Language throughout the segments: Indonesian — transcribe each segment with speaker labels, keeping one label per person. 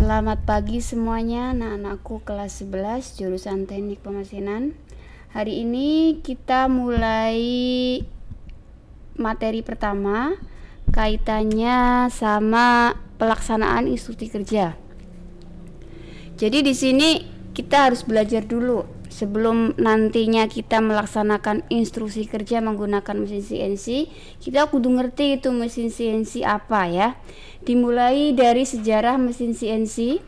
Speaker 1: Selamat pagi semuanya, anak-anakku kelas 11 jurusan Teknik Pemesinan. Hari ini kita mulai materi pertama kaitannya sama pelaksanaan instruksi kerja. Jadi di sini kita harus belajar dulu sebelum nantinya kita melaksanakan instruksi kerja menggunakan mesin CNC. Kita kudu ngerti itu mesin CNC apa ya. Dimulai dari sejarah mesin CNC.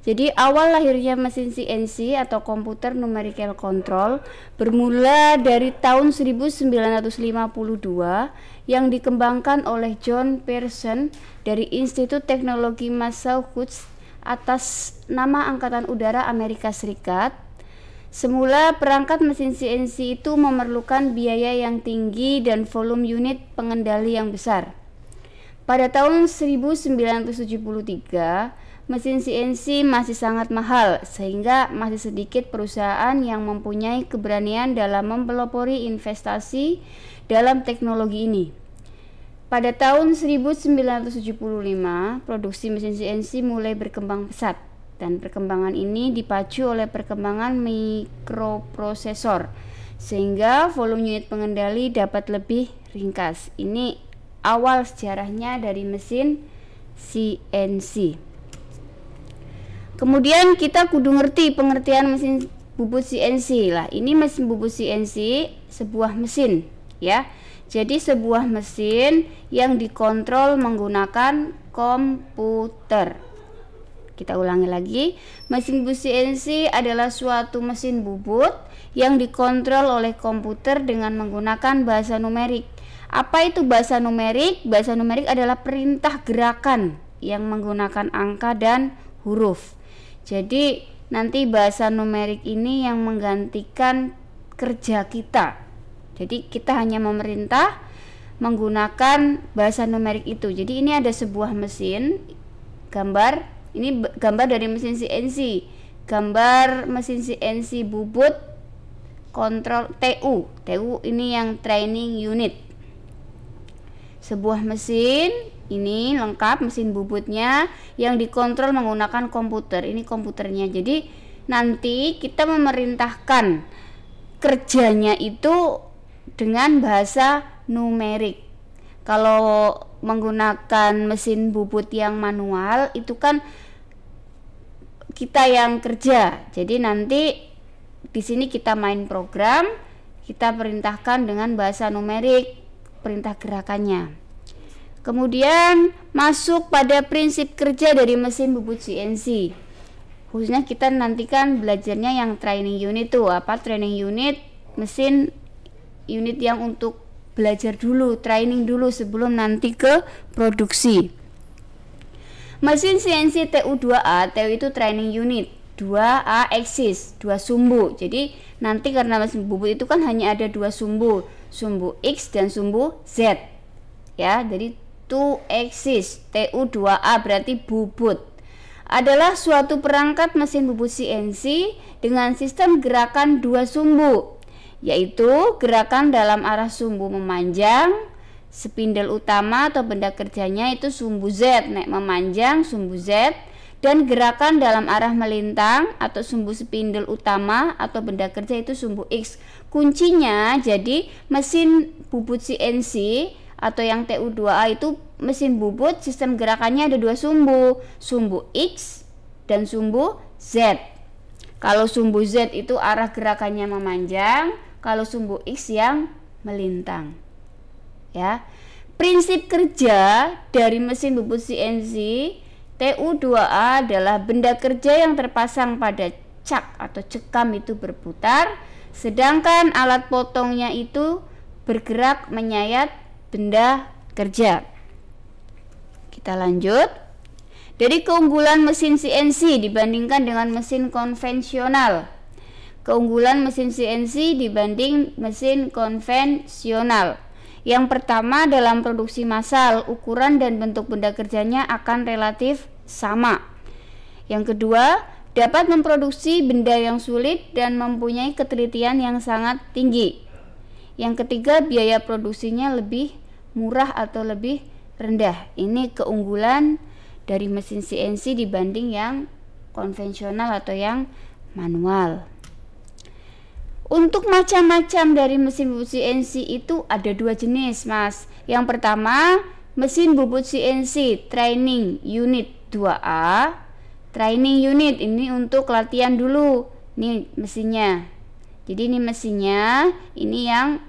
Speaker 1: Jadi awal lahirnya mesin CNC atau komputer numerical control bermula dari tahun 1952 yang dikembangkan oleh John Pearson dari Institut Teknologi Massachusetts atas nama Angkatan Udara Amerika Serikat. Semula perangkat mesin CNC itu memerlukan biaya yang tinggi dan volume unit pengendali yang besar. Pada tahun 1973, mesin CNC masih sangat mahal sehingga masih sedikit perusahaan yang mempunyai keberanian dalam mempelopori investasi dalam teknologi ini. Pada tahun 1975, produksi mesin CNC mulai berkembang pesat dan perkembangan ini dipacu oleh perkembangan mikroprosesor sehingga volume unit pengendali dapat lebih ringkas. Ini awal sejarahnya dari mesin CNC. Kemudian kita kudu ngerti pengertian mesin bubut CNC lah. Ini mesin bubut CNC sebuah mesin ya. Jadi sebuah mesin yang dikontrol menggunakan komputer. Kita ulangi lagi, mesin bubut CNC adalah suatu mesin bubut yang dikontrol oleh komputer dengan menggunakan bahasa numerik. Apa itu bahasa numerik? Bahasa numerik adalah perintah gerakan yang menggunakan angka dan huruf. Jadi nanti bahasa numerik ini yang menggantikan kerja kita. Jadi kita hanya memerintah menggunakan bahasa numerik itu. Jadi ini ada sebuah mesin, gambar, ini gambar dari mesin CNC. Gambar mesin CNC bubut kontrol TU. TU ini yang training unit. Sebuah mesin ini lengkap mesin bubutnya yang dikontrol menggunakan komputer. Ini komputernya. Jadi nanti kita memerintahkan kerjanya itu dengan bahasa numerik. Kalau menggunakan mesin bubut yang manual itu kan kita yang kerja. Jadi nanti di sini kita main program, kita perintahkan dengan bahasa numerik perintah gerakannya. Kemudian masuk pada prinsip kerja dari mesin bubut CNC. Khususnya kita nantikan belajarnya yang training unit tuh. Apa training unit? Mesin unit yang untuk belajar dulu, training dulu sebelum nanti ke produksi. Mesin CNC TU2A, TU itu training unit, 2A axis, 2 sumbu. Jadi nanti karena mesin bubut itu kan hanya ada 2 sumbu, sumbu X dan sumbu Z. Ya, jadi 2 axis, TU2A berarti bubut. Adalah suatu perangkat mesin bubut CNC dengan sistem gerakan 2 sumbu, yaitu gerakan dalam arah sumbu memanjang, spindle utama atau benda kerjanya itu sumbu Z, naik memanjang sumbu Z, dan gerakan dalam arah melintang atau sumbu spindle utama atau benda kerja itu sumbu X. Kuncinya jadi mesin bubut CNC atau yang TU2A itu mesin bubut sistem gerakannya ada 2 sumbu, sumbu X dan sumbu Z. Kalau sumbu Z itu arah gerakannya memanjang, kalau sumbu X yang melintang. Ya. Prinsip kerja dari mesin bubut CNC TU2A adalah benda kerja yang terpasang pada cak atau cekam itu berputar, sedangkan alat potongnya itu bergerak menyayat benda kerja. Kita lanjut. Dari keunggulan mesin CNC dibandingkan dengan mesin konvensional. Keunggulan mesin CNC dibanding mesin konvensional. Yang pertama, dalam produksi massal, ukuran dan bentuk benda kerjanya akan relatif sama. Yang kedua, dapat memproduksi benda yang sulit dan mempunyai ketelitian yang sangat tinggi. Yang ketiga, biaya produksinya lebih murah atau lebih rendah. Ini keunggulan dari mesin CNC dibanding yang konvensional atau yang manual. Untuk macam-macam dari mesin bubut CNC itu ada 2 jenis, Mas. Yang pertama, mesin bubut CNC training unit 2A. Training unit ini untuk latihan dulu. Ini mesinnya. Jadi ini mesinnya, ini yang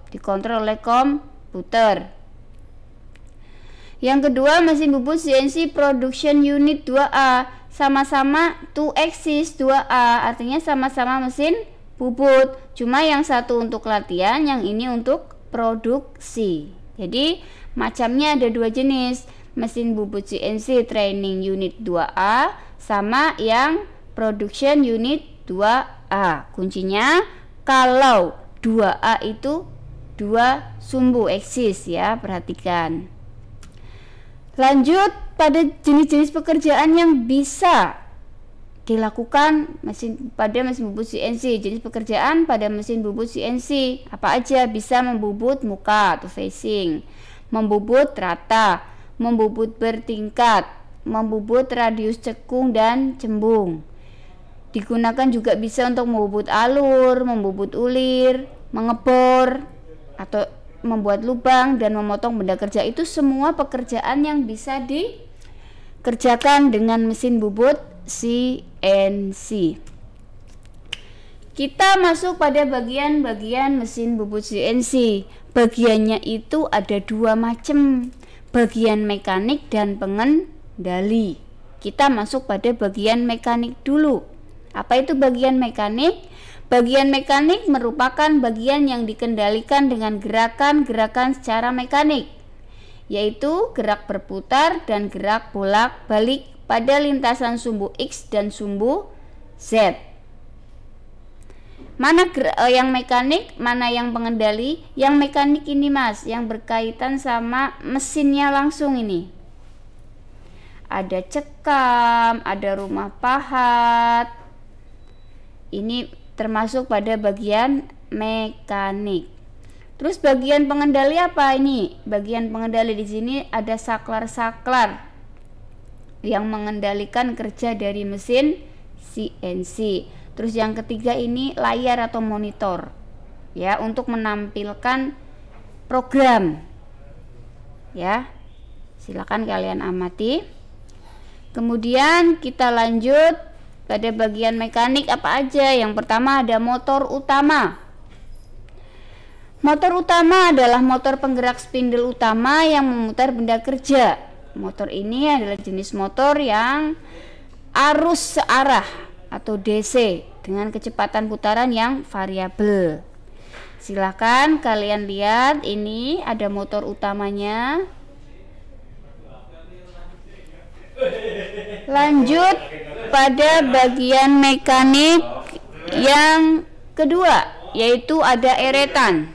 Speaker 1: dikontrol oleh komputer. Yang kedua, mesin bubut CNC production unit 2A. Sama-sama 2 axis 2A, artinya sama-sama mesin bubut, cuma yang satu untuk latihan, yang ini untuk produksi. Jadi macamnya ada 2 jenis, mesin bubut CNC training unit 2A sama yang production unit 2A. Kuncinya kalau 2A itu 2 sumbu axis ya, perhatikan. Lanjut pada jenis-jenis pekerjaan yang bisa dilakukan pada mesin bubut CNC. Jenis pekerjaan pada mesin bubut CNC apa aja? Bisa membubut muka atau facing, membubut rata, membubut bertingkat, membubut radius cekung dan cembung. Digunakan juga bisa untuk membubut alur, membubut ulir, mengebor atau membuat lubang dan memotong benda kerja. Itu semua pekerjaan yang bisa dikerjakan dengan mesin bubut CNC. Kita masuk pada bagian-bagian mesin bubut CNC. Bagiannya itu ada 2 macam, bagian mekanik dan pengendali. Kita masuk pada bagian mekanik dulu. Apa itu bagian mekanik? Bagian mekanik merupakan bagian yang dikendalikan dengan gerakan-gerakan secara mekanik, yaitu gerak berputar dan gerak bolak-balik pada lintasan sumbu X dan sumbu Z. Mana yang mekanik, mana yang pengendali? Yang mekanik ini, Mas, yang berkaitan sama mesinnya langsung ini. Ada cekam, ada rumah pahat. Ini termasuk pada bagian mekanik. Terus bagian pengendali apa ini? Bagian pengendali di sini ada saklar-saklar yang mengendalikan kerja dari mesin CNC. Terus yang ketiga ini layar atau monitor, ya, untuk menampilkan program. Ya, silakan kalian amati. Kemudian kita lanjut pada bagian mekanik apa aja. Yang pertama ada motor utama. Motor utama adalah motor penggerak spindle utama yang memutar benda kerja. Motor ini adalah jenis motor yang arus searah atau DC dengan kecepatan putaran yang variabel. Silahkan kalian lihat, ini ada motor utamanya. Lanjut pada bagian mekanik yang kedua, yaitu ada eretan.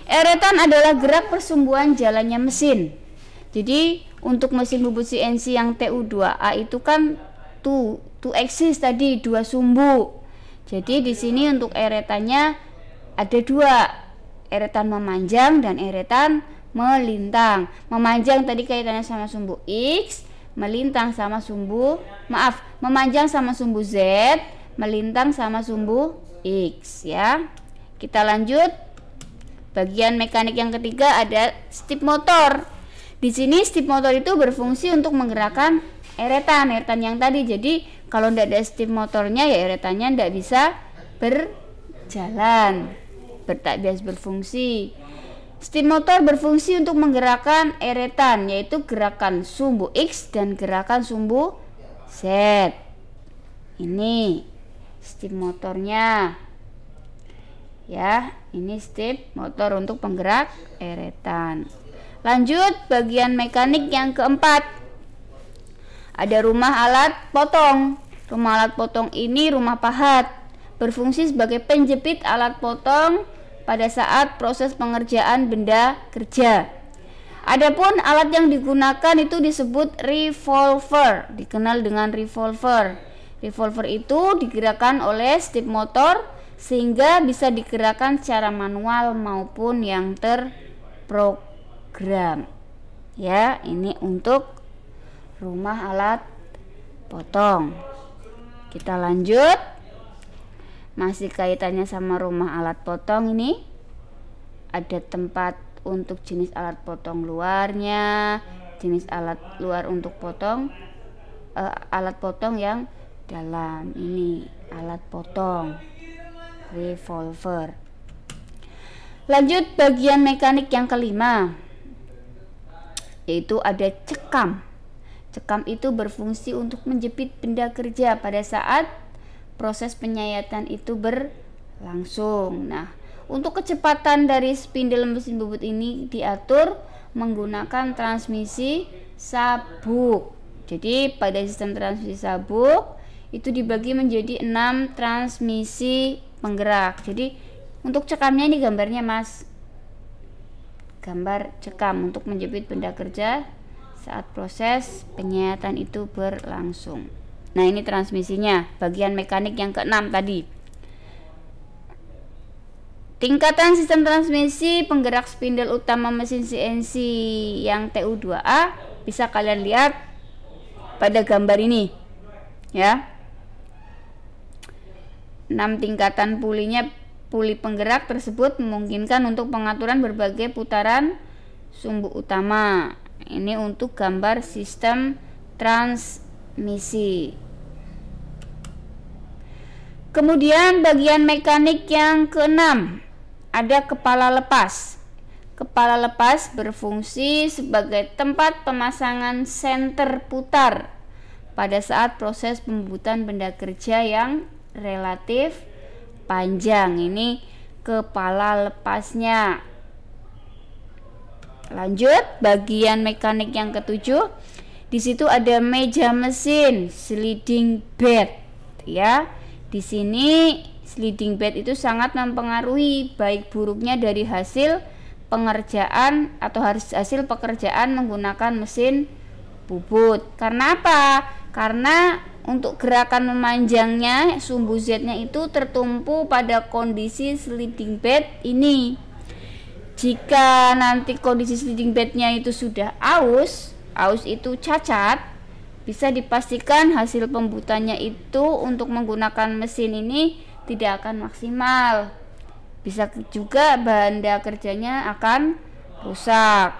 Speaker 1: Eretan adalah gerak persumbuan jalannya mesin. Jadi untuk mesin bubut CNC yang TU2A itu kan two axis tadi, 2 sumbu. Jadi di sini untuk eretannya ada 2, eretan memanjang dan eretan melintang. Memanjang tadi kaitannya sama sumbu X, melintang sama sumbu, memanjang sama sumbu Z, melintang sama sumbu X, ya. Kita lanjut. Bagian mekanik yang ketiga ada step motor. Di sini step motor itu berfungsi untuk menggerakkan eretan yang tadi. Jadi kalau tidak ada step motornya ya eretannya tidak bisa berjalan, tak bisa berfungsi. Step motor berfungsi untuk menggerakkan eretan, yaitu gerakan sumbu X dan gerakan sumbu Z. Ini step motornya. Ya, ini step motor untuk penggerak eretan. Lanjut bagian mekanik yang keempat. Ada rumah alat potong. Rumah alat potong ini rumah pahat, berfungsi sebagai penjepit alat potong pada saat proses pengerjaan benda kerja. Adapun alat yang digunakan itu disebut revolver, dikenal dengan revolver. Revolver itu digerakkan oleh step motor sehingga bisa digerakkan secara manual maupun yang terprogram. Ya, ini untuk rumah alat potong. Kita lanjut, masih kaitannya sama rumah alat potong. Ini ada tempat untuk jenis alat potong luarnya, jenis alat luar untuk potong, alat potong yang dalam. Ini alat potong revolver. Lanjut bagian mekanik yang kelima, yaitu ada cekam. Cekam itu berfungsi untuk menjepit benda kerja pada saat proses penyayatan itu berlangsung. Nah, untuk kecepatan dari spindle mesin bubut ini diatur menggunakan transmisi sabuk. Jadi pada sistem transmisi sabuk itu dibagi menjadi 6 transmisi penggerak. Jadi untuk cekamnya ini gambarnya, Mas. Gambar cekam untuk menjepit benda kerja saat proses penyayatan itu berlangsung. Nah, ini transmisinya, bagian mekanik yang keenam tadi. Tingkatan sistem transmisi penggerak spindle utama mesin CNC yang TU2A bisa kalian lihat pada gambar ini, ya. 6 tingkatan pulinya. Puli penggerak tersebut memungkinkan untuk pengaturan berbagai putaran sumbu utama. Ini untuk gambar sistem transmisi. Kemudian bagian mekanik yang keenam, ada kepala lepas. Kepala lepas berfungsi sebagai tempat pemasangan senter putar pada saat proses pembubutan benda kerja yang relatif panjang. Ini kepala lepasnya. Lanjut bagian mekanik yang ketujuh. Di situ ada meja mesin, sliding bed, ya. Di sini sliding bed itu sangat mempengaruhi baik buruknya dari hasil pengerjaan atau hasil pekerjaan menggunakan mesin bubut. Karena apa? Karena untuk gerakan memanjangnya sumbu Z-nya itu tertumpu pada kondisi sliding bed ini. Jika nanti kondisi sliding bednya itu sudah aus itu cacat, bisa dipastikan hasil pembuatannya itu untuk menggunakan mesin ini tidak akan maksimal. Bisa juga benda kerjanya akan rusak.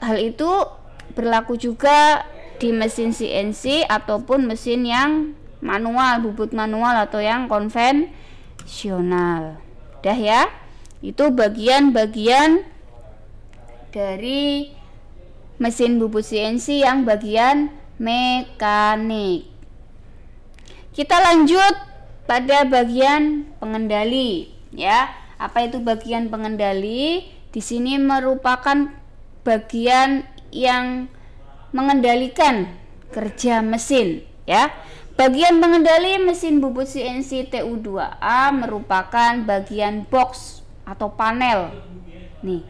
Speaker 1: Hal itu berlaku juga di mesin CNC ataupun mesin yang manual, bubut manual atau yang konvensional. Udah ya. Itu bagian-bagian dari mesin bubut CNC yang bagian mekanik. Kita lanjut pada bagian pengendali, ya. Apa itu bagian pengendali? Di sini merupakan bagian yang mengendalikan kerja mesin, ya. Bagian pengendali mesin bubut CNC TU2A merupakan bagian box atau panel. Nih,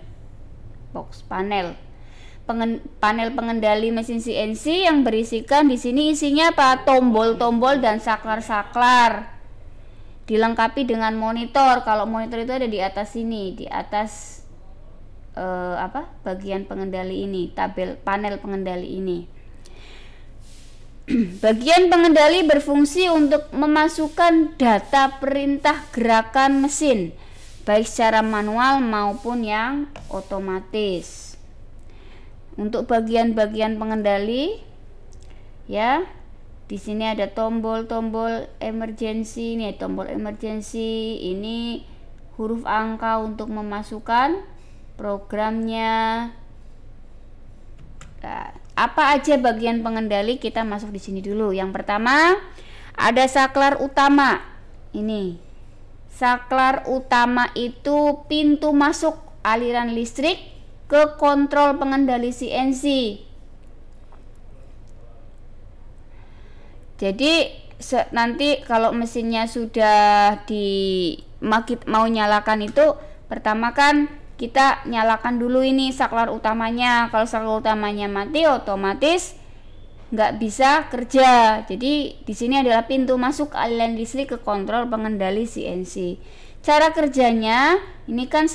Speaker 1: box panel. Panel pengendali mesin CNC yang berisikan di sini isinya apa? Tombol-tombol dan saklar-saklar. Dilengkapi dengan monitor. Kalau monitor itu ada di atas sini, di atas bagian pengendali ini, tabel panel pengendali ini. Bagian pengendali berfungsi untuk memasukkan data perintah gerakan mesin, baik secara manual maupun yang otomatis. Untuk bagian-bagian pengendali, ya, di sini ada tombol-tombol emergency, nih tombol emergency, ini huruf angka untuk memasukkan programnya. Nah, apa aja bagian pengendali, kita masuk di sini dulu. Yang pertama ada saklar utama. Ini saklar utama itu pintu masuk aliran listrik ke kontrol pengendali CNC. Jadi nanti kalau mesinnya sudah mau nyalakan itu, pertama kan kita nyalakan dulu ini saklar utamanya. Kalau saklar utamanya mati, otomatis nggak bisa kerja. Jadi di sini adalah pintu masuk aliran listrik ke kontrol pengendali CNC. Cara kerjanya ini kan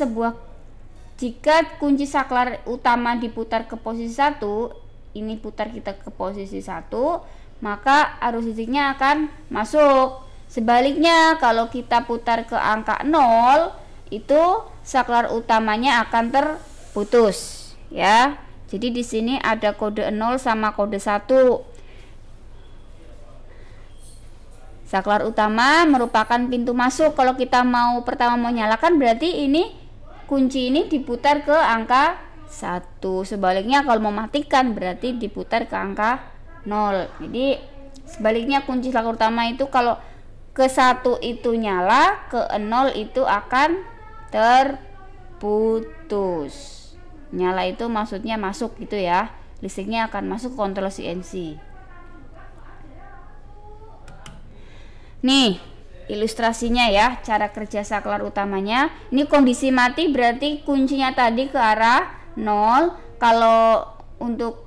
Speaker 1: jika kunci saklar utama diputar ke posisi 1, ini putar kita ke posisi 1, maka arus listriknya akan masuk. Sebaliknya kalau kita putar ke angka 0, itu saklar utamanya akan terputus ya. Jadi di sini ada kode 0 sama kode 1. Saklar utama merupakan pintu masuk. Kalau kita pertama mau nyalakan, berarti ini kunci ini diputar ke angka 1. Sebaliknya kalau mau matikan berarti diputar ke angka 0. Jadi sebaliknya kunci saklar utama itu kalau ke 1 itu nyala, ke 0 itu akan terputus. Nyala itu maksudnya masuk gitu ya, listriknya akan masuk kontrol CNC. Nih ilustrasinya ya, cara kerja saklar utamanya. Ini kondisi mati berarti kuncinya tadi ke arah 0. Kalau untuk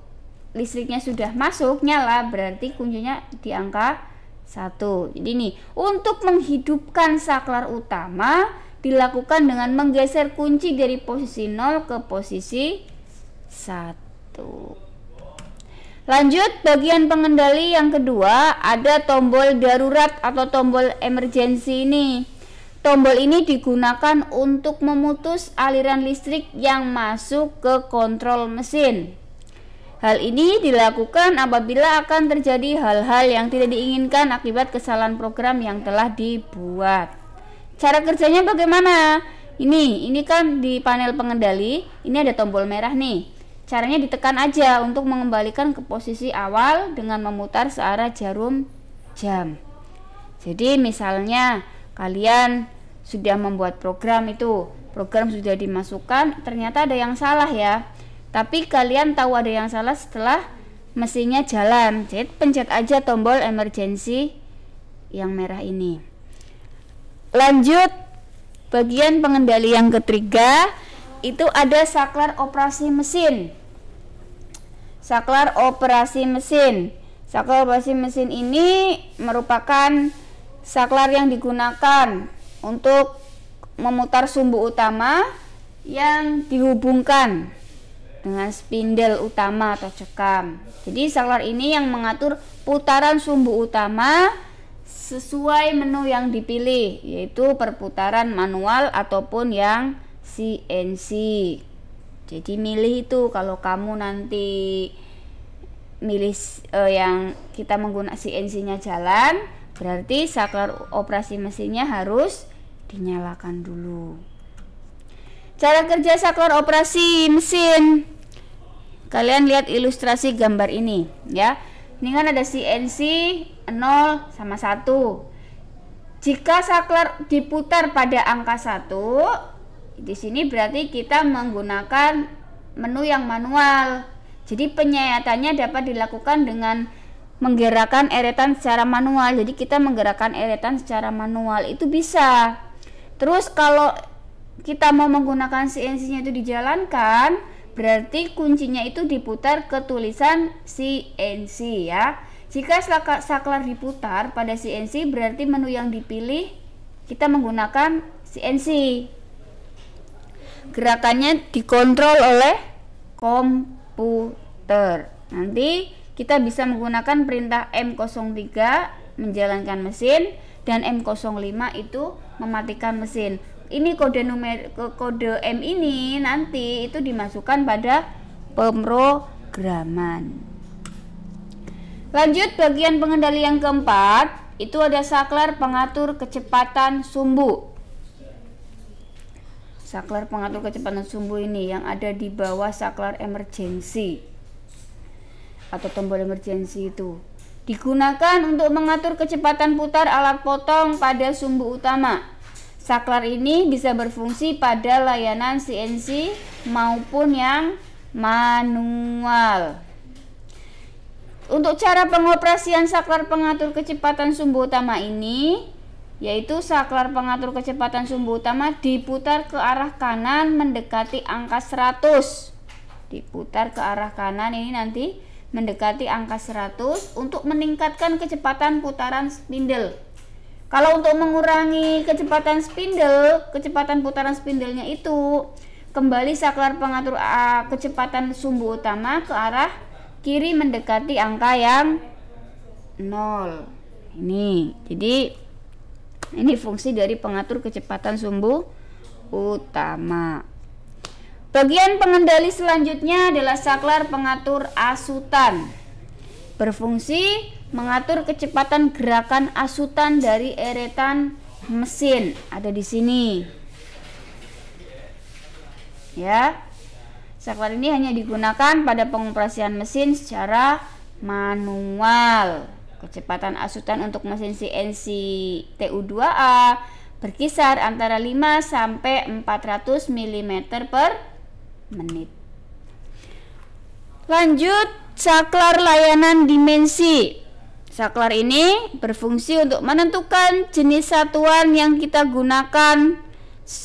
Speaker 1: listriknya sudah masuk nyala berarti kuncinya di angka 1. Jadi nih, untuk menghidupkan saklar utama dilakukan dengan menggeser kunci dari posisi 0 ke posisi 1. Lanjut bagian pengendali yang kedua, ada tombol darurat atau tombol emergency ini. Tombol ini digunakan untuk memutus aliran listrik yang masuk ke kontrol mesin. Hal ini dilakukan apabila akan terjadi hal-hal yang tidak diinginkan akibat kesalahan program yang telah dibuat. Cara kerjanya bagaimana? Ini kan di panel pengendali, ini ada tombol merah nih. Caranya ditekan aja untuk mengembalikan ke posisi awal dengan memutar searah jarum jam. Jadi misalnya kalian sudah membuat program sudah dimasukkan, ternyata ada yang salah ya. Tapi kalian tahu ada yang salah setelah mesinnya jalan. Jadi pencet aja tombol emergency yang merah ini. Lanjut bagian pengendali yang ketiga, itu ada saklar operasi mesin. Saklar operasi mesin. Saklar operasi mesin ini merupakan saklar yang digunakan untuk memutar sumbu utama yang dihubungkan dengan spindle utama atau cekam. Jadi saklar ini yang mengatur putaran sumbu utama sesuai menu yang dipilih, yaitu perputaran manual ataupun yang CNC. Jadi milih itu, kalau kamu nanti milih yang kita menggunakan CNC-nya jalan, berarti saklar operasi mesinnya harus dinyalakan dulu. Cara kerja saklar operasi mesin, kalian lihat ilustrasi gambar ini ya. Ini kan ada CNC 0 sama 1. Jika saklar diputar pada angka 1, di sini berarti kita menggunakan menu yang manual. Jadi penyayatannya dapat dilakukan dengan menggerakkan eretan secara manual. Jadi kita menggerakkan eretan secara manual itu bisa. Terus kalau kita mau menggunakan CNC-nya itu dijalankan, berarti kuncinya itu diputar ke tulisan CNC ya. Jika saklar diputar pada CNC, berarti menu yang dipilih kita menggunakan CNC. Gerakannya dikontrol oleh komputer. Nanti kita bisa menggunakan perintah M03 menjalankan mesin dan M05 itu mematikan mesin. Ini kode M ini nanti itu dimasukkan pada pemrograman. Lanjut bagian pengendali yang keempat, itu ada saklar pengatur kecepatan sumbu. Saklar pengatur kecepatan sumbu ini yang ada di bawah saklar emergency atau tombol emergency itu digunakan untuk mengatur kecepatan putar alat potong pada sumbu utama. Saklar ini bisa berfungsi pada layanan CNC maupun yang manual. Untuk cara pengoperasian saklar pengatur kecepatan sumbu utama ini, yaitu saklar pengatur kecepatan sumbu utama diputar ke arah kanan mendekati angka 100. Diputar ke arah kanan ini nanti mendekati angka 100 untuk meningkatkan kecepatan putaran spindle. Kalau untuk mengurangi kecepatan putaran spindlenya itu, kembali saklar pengatur kecepatan sumbu utama ke arah kiri mendekati angka yang 0. Ini. Jadi ini fungsi dari pengatur kecepatan sumbu utama. Bagian pengendali selanjutnya adalah saklar pengatur asutan. Berfungsi mengatur kecepatan gerakan asutan dari eretan mesin. Ada di sini. Ya. Saklar ini hanya digunakan pada pengoperasian mesin secara manual. Kecepatan asutan untuk mesin CNC TU2A berkisar antara 5 sampai 400 mm per menit. Lanjut, saklar layanan dimensi. Saklar ini berfungsi untuk menentukan jenis satuan yang kita gunakan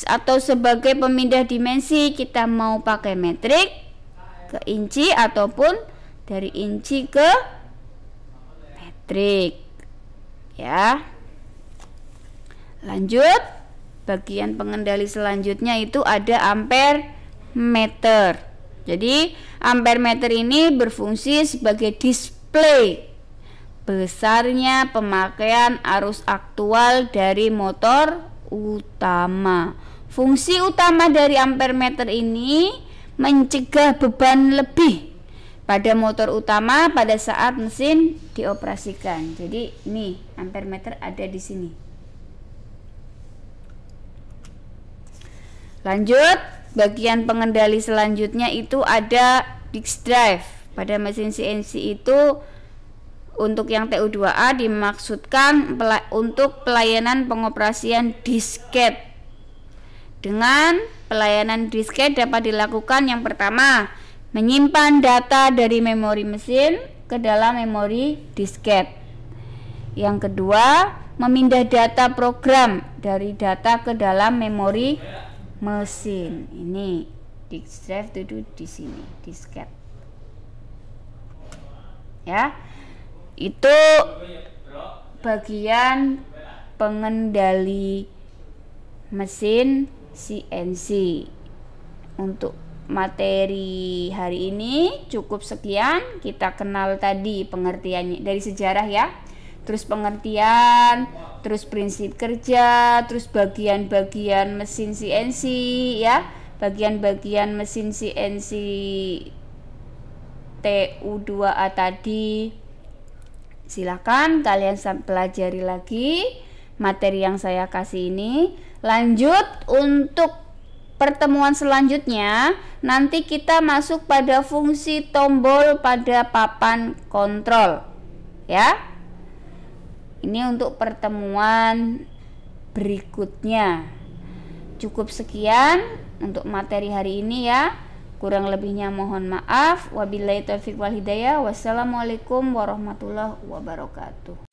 Speaker 1: atau sebagai pemindah dimensi. Kita mau pakai metrik ke inci ataupun dari inci ke metrik. Ya. Lanjut, bagian pengendali selanjutnya itu ada ampere meter. Jadi ampere meter ini berfungsi sebagai display besarnya pemakaian arus aktual dari motor utama. Fungsi utama dari ampere meter ini mencegah beban lebih pada motor utama pada saat mesin dioperasikan. Jadi ini ampere meter ada di sini. Lanjut, bagian pengendali selanjutnya itu ada disk drive. Pada mesin CNC itu untuk yang TU2A dimaksudkan untuk pelayanan pengoperasian disket. Dengan pelayanan disket dapat dilakukan yang pertama, menyimpan data dari memori mesin ke dalam memori disket. Yang kedua, memindah data program dari data ke dalam memori mesin. Ini disk drive itu di sini, disket. Ya. Itu bagian pengendali mesin CNC. Untuk materi hari ini cukup sekian. Kita kenal tadi pengertiannya dari sejarah ya, terus pengertian, terus prinsip kerja, terus bagian-bagian mesin CNC ya, bagian-bagian mesin CNC TU2A tadi. Silakan kalian pelajari lagi materi yang saya kasih ini. Lanjut untuk pertemuan selanjutnya, nanti kita masuk pada fungsi tombol pada papan kontrol ya. Ini untuk pertemuan berikutnya. Cukup sekian untuk materi hari ini ya. Kurang lebihnya mohon maaf. Wabillahi taufiq wal hidayah. Wassalamualaikum warahmatullahi wabarakatuh.